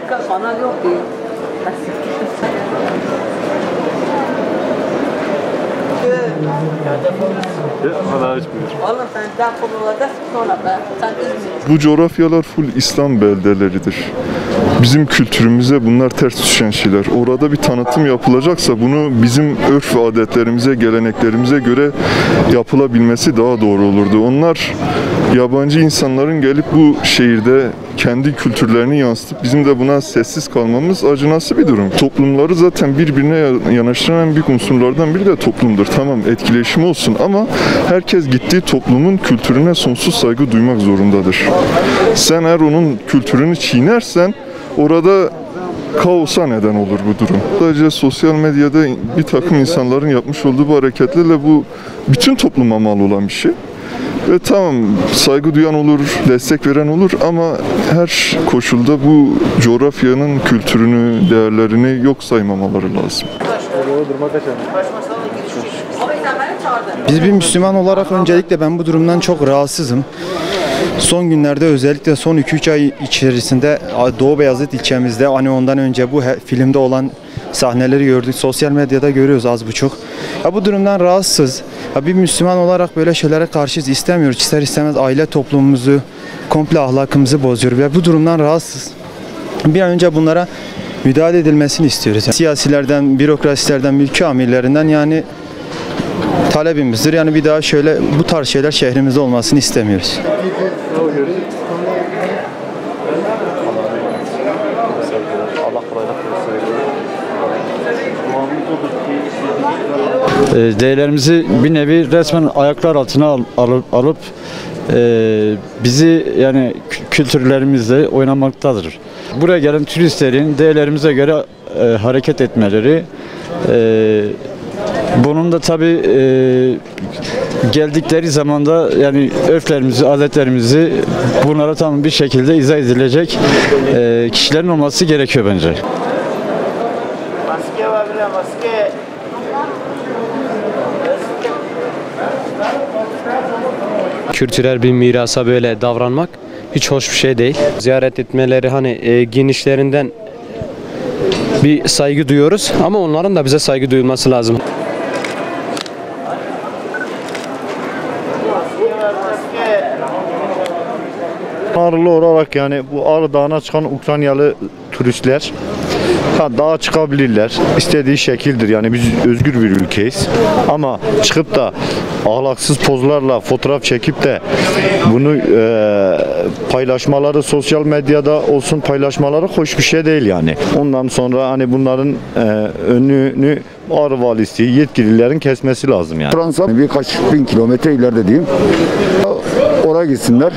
kanal yok diyor. Oğlum sen Cankulu'da sonra be. Sen İzmir. Bu coğrafyalar full İslam beldeleridir. Bizim kültürümüze bunlar ters düşen şeyler. Orada bir tanıtım yapılacaksa bunu bizim örf ve adetlerimize, geleneklerimize göre yapılabilmesi daha doğru olurdu. Onlar yabancı insanların gelip bu şehirde kendi kültürlerini yansıtıp bizim de buna sessiz kalmamız acınası bir durum. Toplumları zaten birbirine yanaştıran en büyük unsurlardan biri de toplumdur. Tamam, etkileşim olsun ama herkes gittiği toplumun kültürüne sonsuz saygı duymak zorundadır. Sen eğer onun kültürünü çiğnersen orada kaosa neden olur bu durum. Sadece sosyal medyada bir takım insanların yapmış olduğu bu hareketlerle bu bütün topluma mal olan bir şey. Ve tamam, saygı duyan olur, destek veren olur ama her koşulda bu coğrafyanın kültürünü, değerlerini yok saymamaları lazım. Biz bir Müslüman olarak öncelikle ben bu durumdan çok rahatsızım. Son günlerde özellikle son 2-3 ay içerisinde Doğu Beyazıt ilçemizde hani ondan önce bu filmde olan sahneleri gördük. Sosyal medyada görüyoruz az buçuk. Ya bu durumdan rahatsız. Ya bir Müslüman olarak böyle şeylere karşıyız, istemiyoruz. İster istemez aile toplumumuzu, komple ahlakımızı bozuyor ve bu durumdan rahatsız. Bir an önce bunlara müdahale edilmesini istiyoruz. Yani siyasilerden, bürokrasilerden, mülki amirlerinden yani talebimizdir. Yani bir daha şöyle bu tarz şeyler şehrimizde olmasını istemiyoruz. Değerlerimizi bir nevi resmen ayaklar altına alıp bizi yani kültürlerimizle oynamaktadır. Buraya gelen turistlerin değerlerimize göre hareket etmeleri, bunun da tabii geldikleri zaman da yani örflerimizi, adetlerimizi bunlara tam bir şekilde izah edilecek kişilerin olması gerekiyor bence. Maske var bile, maske. Kültürel bir mirasa böyle davranmak hiç hoş bir şey değil. Ziyaret etmeleri hani genişlerinden bir saygı duyuyoruz ama onların da bize saygı duyulması lazım. Ağrılı olarak yani bu Ağrı Dağı'na çıkan Ukraynalı turistler dağa çıkabilirler. İstediği şekildir. Yani biz özgür bir ülkeyiz. Ama çıkıp da ahlaksız pozlarla fotoğraf çekip de bunu paylaşmaları sosyal medyada olsun paylaşmaları hoş bir şey değil yani. Ondan sonra hani bunların önünü Ağrı valisi yetkililerin kesmesi lazım yani. Fransa birkaç bin kilometre ileride diyeyim. Oraya gitsinler.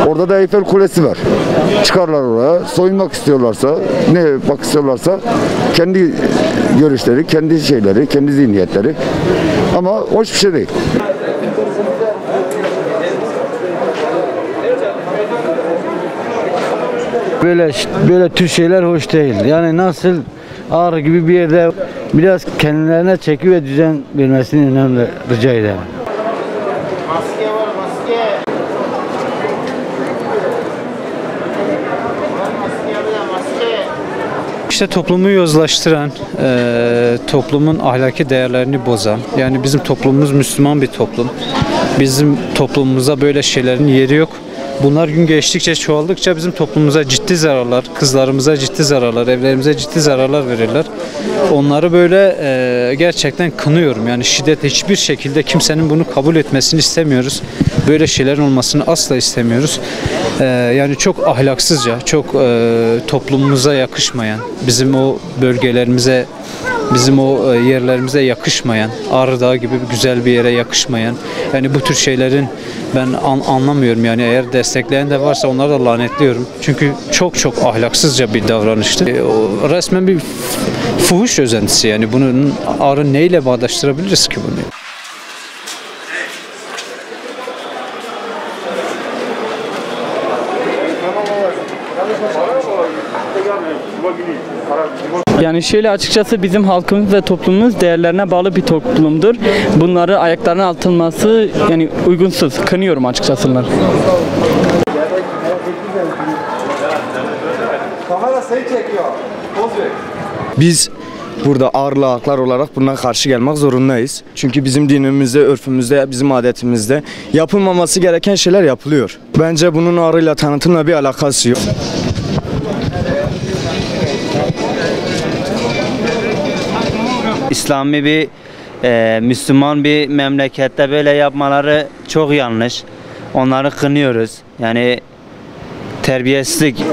Orada da Eyfel Kulesi var. Çıkarlar oraya. Soyunmak istiyorlarsa, ne yapmak istiyorlarsa kendi görüşleri, kendi şeyleri, kendi zihniyetleri. Ama hoş bir şey değil. Böyle tür şeyler hoş değil. Yani nasıl Ağrı gibi bir yerde biraz kendilerine çeki ve düzen vermesini önemli rica ederim. Maske var, maske. İşte toplumu yozlaştıran, toplumun ahlaki değerlerini bozan, yani bizim toplumumuz Müslüman bir toplum. Bizim toplumumuzda böyle şeylerin yeri yok. Bunlar gün geçtikçe, çoğaldıkça bizim toplumumuza ciddi zararlar, kızlarımıza ciddi zararlar, evlerimize ciddi zararlar verirler. Onları böyle gerçekten kınıyorum. Yani şiddet hiçbir şekilde kimsenin bunu kabul etmesini istemiyoruz. Böyle şeylerin olmasını asla istemiyoruz. Yani çok ahlaksızca, çok toplumumuza yakışmayan, bizim o bölgelerimize, bizim o yerlerimize yakışmayan, Ağrı Dağı gibi güzel bir yere yakışmayan, yani bu tür şeylerin ben anlamıyorum. Yani eğer destekleyen de varsa onları da lanetliyorum. Çünkü çok ahlaksızca bir davranıştı. Resmen bir fuhuş özentisi, yani bunun Ağrı neyle bağdaştırabiliriz ki bunu? Yani şöyle açıkçası bizim halkımız ve toplumumuz değerlerine bağlı bir toplumdur. Bunları ayaklarına atılması yani uygunsuz. Kınıyorum açıkçası bunları. Kamera seni çekiyor. Poz ver. Biz burada ağırlı haklar olarak bundan karşı gelmek zorundayız. Çünkü bizim dinimizde, örfümüzde, bizim adetimizde yapılmaması gereken şeyler yapılıyor. Bence bunun ağrıyla, tanıtımla bir alakası yok. İslami bir Müslüman bir memlekette böyle yapmaları çok yanlış. Onları kınıyoruz. Yani terbiyesizlik